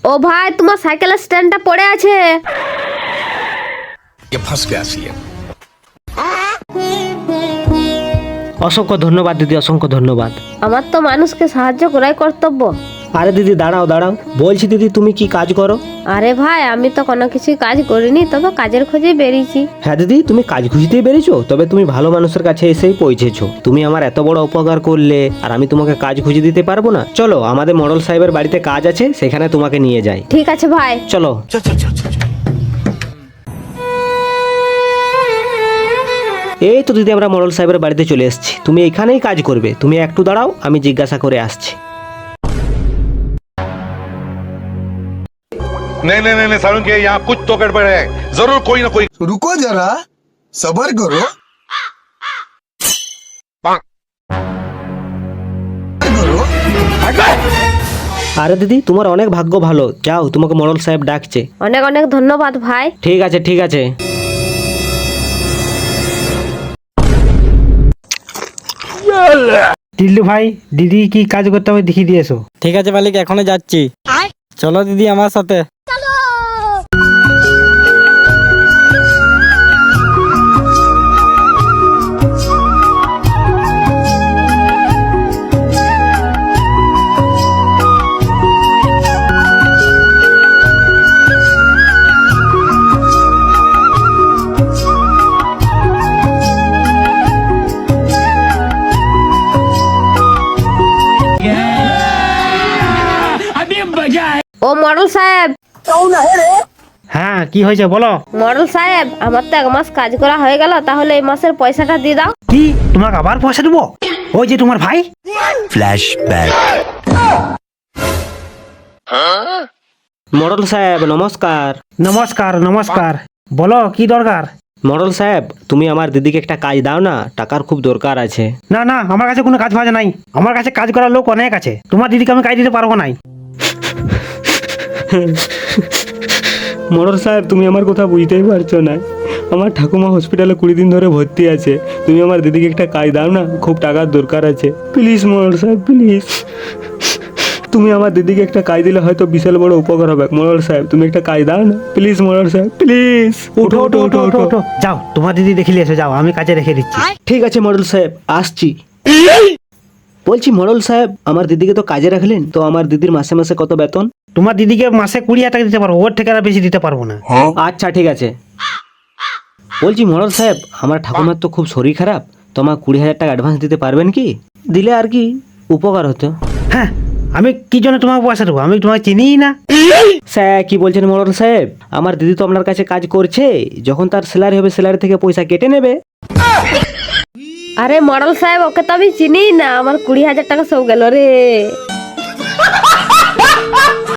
ও ভাই, তোমার সাইকেলের স্ট্যান্ডটা পড়ে আছে। অসংখ্য ধন্যবাদ দিদি, অসংখ্য ধন্যবাদ। আমার তো মানুষকে সাহায্য করাই কর্তব্য। আরে দিদি দাঁড়াও দাঁড়াও, বলছি দিদি তুমি কি কাজ করো? আরে ভাই, আমি তো কোনো কিছুই কাজ করিনি, তবে কাজের খোঁজে বেরিয়েছি। হ্যাঁ দিদি, তুমি কাজ খুঁজতেই বেরিয়েছো, তবে তুমি ভালো মানুষের কাছে এসেই পৌঁছেছো। তুমি আমার এত বড় উপকার করলে আর আমি তোমাকে কাজ খুঁজে দিতে পারবো না? চলো, আমাদের মডেল সাহেবের বাড়িতে কাজ আছে, সেখানে তোমাকে নিয়ে যাই। ঠিক আছে ভাই। চলো। এই তো দিদি, আমরা মডেল সাহেবের বাড়িতে চলে এসেছি। তুমি এখানেই কাজ করবে, তুমি একটু দাঁড়াও, আমি জিজ্ঞাসা করে আসছি। नहीं नहीं नहीं सारुण के यहाँ कुछ तो गड़बड़ है, जरूर कोई ना कोई। रुको जरा, सबर करो। আরে দিদি, তোমার অনেক ভাগ্য ভালো, যাও তোমাকে মডেল সাহেব ডাকছে। অনেক অনেক ধন্যবাদ ভাই। ঠিক আছে ঠিক আছে। টিল্লু ভাই, দিদি কি কাজ করতে হবে দেখিয়ে দিয়ে এসো। ঠিক আছে মালিক, এখনই যাচ্ছি। চলো দিদি আমার সাথে। ও মডেল সাহেব। হ্যাঁ, কি হয়েছে বলো। মডেল সাহেব, আমার তো 1 মাস কাজ করা হয়ে গেল, তাহলে এই মাসের পয়সাটা দিয়ে দাও। কি, তোমাকে আবার পয়সা দেবো? ওই যে তোমার ভাই। মডেল সাহেব নমস্কার। নমস্কার নমস্কার, বলো কি দরকার। মডেল সাহেব, তুমি আমার দিদিকে একটা কাজ দাও না, টাকার খুব দরকার আছে। না না, আমার কাছে কোনো কাজ ফাজ নাই। আমার কাছে কাজ করার লোক অনেক আছে, তোমার দিদিকে আমি কাজ দিতে পারবো নাই। মডেল সাহেব, তুমি আমার কথা বুঝতেই পারছো না। আমার ঠাকুমা হসপিটালে 20 দিন ধরে ভর্তি আছে। তুমি আমার দিদিকে একটা কাজ দাও না, খুব টাকার দরকার আছে। প্লিজ মডেল সাহেব, প্লিজ। তুমি আমার দিদিকে একটা কাজ দিলে হয়তো বিশাল বড় উপকার হবে। মডেল সাহেব, তুমি একটা কাজ দাও না, প্লিজ মডেল সাহেব, প্লিজ। উঠো উঠো উঠো উঠো উঠো, যাও তোমার দিদি দেখিলে এসো, যাও আমি কাজে রেখে দিচ্ছি। ঠিক আছে মডেল সাহেব, আসছি। বলছি মডেল সাহেব, আমার দিদিকে তো কাজে রাখলেন, তো আমার দিদির মাসে মাসে কত বেতন? তোমার দিদিকে মাসে 20,000 টাকা দিতে পারবো, ওর থেকে আর বেশি দিতে পারবো না। আচ্ছা ঠিক আছে। বলছি মডেল সাহেব, আমার ঠাকুমার তো খুব শরীর খারাপ, তো আমার 20,000 টাকা অ্যাডভান্স দিতে পারবেন কি? দিলে আর কি উপকার হতো। হ্যাঁ, আমি কি জন্য তোমাকে পয়সা দেবো? আমি তোমাকে চিনিই না। স্যার কি বলছেন মডেল সাহেব? আমার দিদি তো আপনার কাছে কাজ করছে, যখন তার স্যালারি হবে স্যালারি থেকে পয়সা কেটে নেবে। আরে মডেল সাহেব, ওকে তো আমি চিনি না, আমার 20,000 টাকা সব গেল রে।